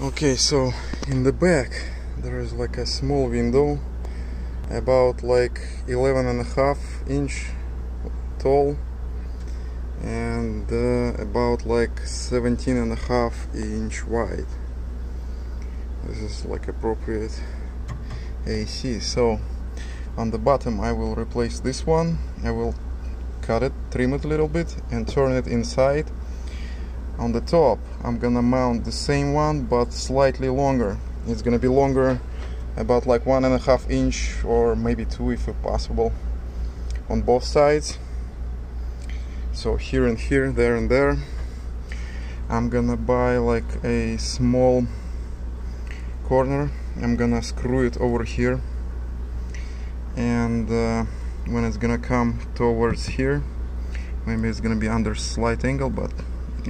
Okay, so in the back there is like a small window about like 11.5 inch tall and about like 17.5 inch wide. This is like appropriate AC. So on the bottom I will replace this one. I will cut it, trim it a little bit and turn it inside. On the top I'm gonna mount the same one but slightly longer. It's gonna be longer, about like 1.5 inch or maybe 2 if possible, on both sides. So here and here, there and there. I'm gonna buy like a small corner. I'm gonna screw it over here, and when it's gonna come towards here, maybe it's gonna be under slight angle, but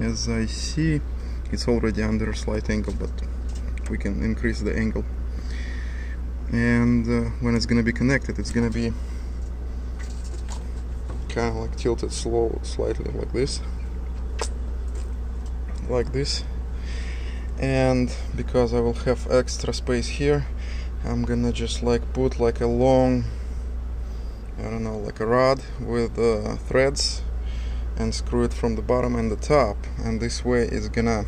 as I see it's already under a slight angle, but we can increase the angle. And when it's gonna be connected, it's gonna be kind of like tilted slightly like this. And because I will have extra space here, I'm gonna just like put like a long, I don't know, like a rod with threads and screw it from the bottom and the top, and this way it's gonna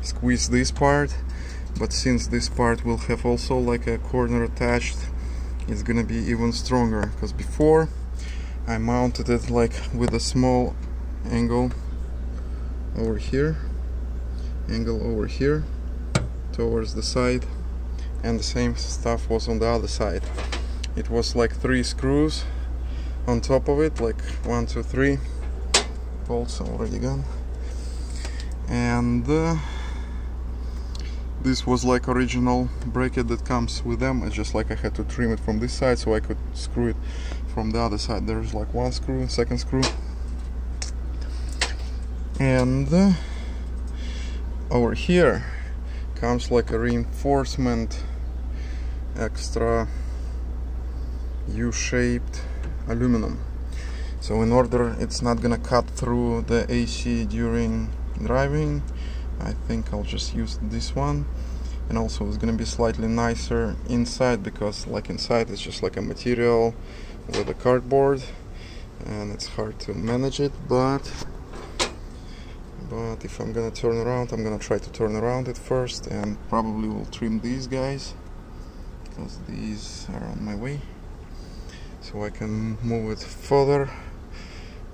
squeeze this part. But since this part will have also like a corner attached, it's gonna be even stronger, because before I mounted it like with a small angle over here, towards the side, and the same stuff was on the other side. It was like 3 screws on top of it, like 1, 2, 3 bolts already gone. And this was like original bracket that comes with them. It's just like I had to trim it from this side so I could screw it from the other side. There's like 1 screw, 2nd screw, and over here comes like a reinforcement, extra U-shaped aluminum. So in order it's not gonna cut through the AC during driving, I think I'll just use this one. And also it's gonna be slightly nicer inside, because like inside it's just like a material with a cardboard and it's hard to manage it. But if I'm gonna turn around, I'm gonna try to turn around it first, and probably will trim these guys because these are on my way, so I can move it further,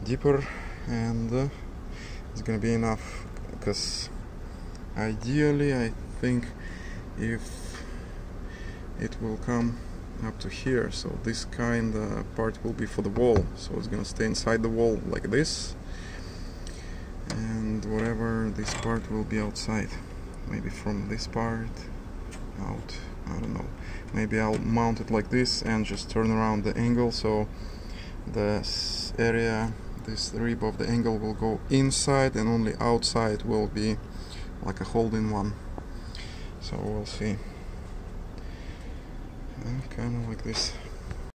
deeper, and it's gonna be enough. Because ideally I think if it will come up to here, so this kind of part will be for the wall, so it's gonna stay inside the wall like this, and whatever this part will be outside, maybe from this part out, I don't know. Maybe I'll mount it like this and just turn around the angle, so this area, this rib of the angle will go inside, and only outside will be like a holding one. So we'll see. Kind of like this.